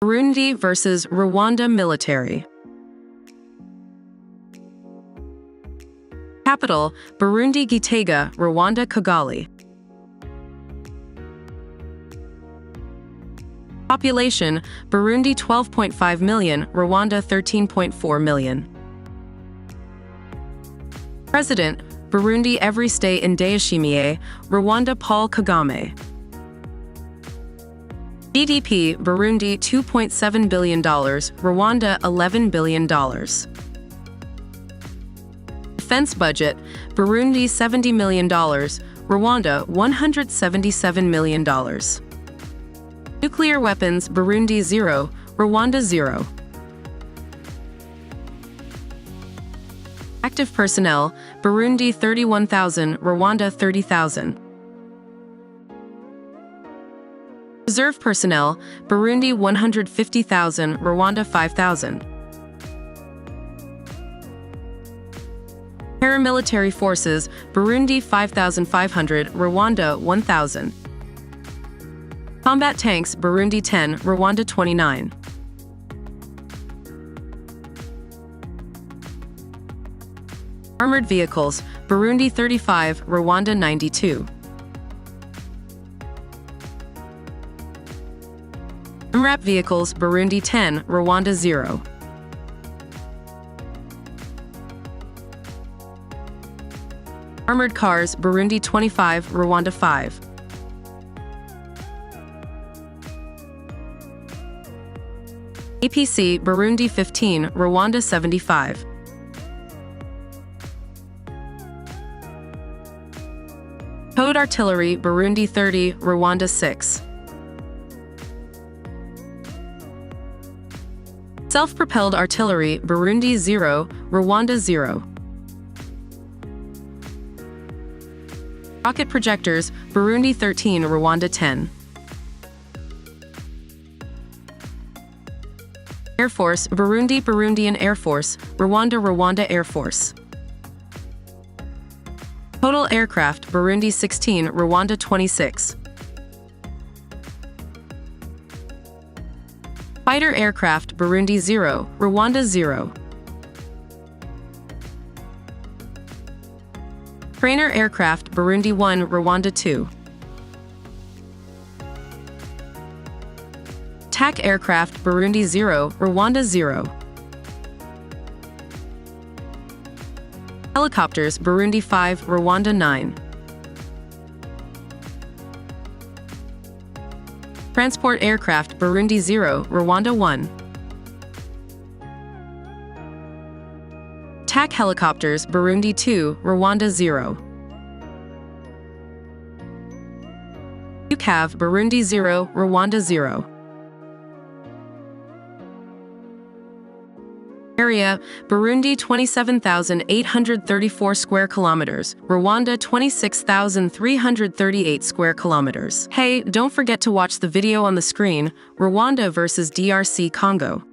Burundi versus Rwanda military. Capital, Burundi Gitega, Rwanda Kigali. Population, Burundi 12.5 million, Rwanda 13.4 million. President, Burundi Evariste Ndayishimiye, Rwanda Paul Kagame. GDP, Burundi $2.7 billion, Rwanda $11 billion. Defense budget, Burundi $70 million, Rwanda $177 million. Nuclear weapons, Burundi 0, Rwanda 0. Active personnel, Burundi 31,000, Rwanda 30,000. Reserve personnel, Burundi 150,000, Rwanda 5,000. Paramilitary forces, Burundi 5,500, Rwanda 1,000. Combat tanks, Burundi 10, Rwanda 29. Armored vehicles, Burundi 35, Rwanda 92. MRAP vehicles, Burundi 10, Rwanda 0. Armored cars, Burundi 25, Rwanda 5. APC, Burundi 15, Rwanda 75. Towed artillery, Burundi 30, Rwanda 6. Self-propelled artillery, Burundi 0, Rwanda 0. Rocket projectors, Burundi 13, Rwanda 10. Air Force, Burundi Burundian Air Force, Rwanda Rwanda Air Force. Total aircraft, Burundi 16, Rwanda 26. Fighter aircraft, Burundi 0, Rwanda 0. Trainer aircraft, Burundi 1, Rwanda 2. Attack aircraft, Burundi 0, Rwanda 0. Helicopters, Burundi 5, Rwanda 9. Transport aircraft, Burundi 0, Rwanda 1. Attack helicopters, Burundi 2, Rwanda 0. UCAV, Burundi 0, Rwanda 0. Area, Burundi 27,834 square kilometers, Rwanda 26,338 square kilometers. Hey, don't forget to watch the video on the screen, Rwanda versus DRC Congo.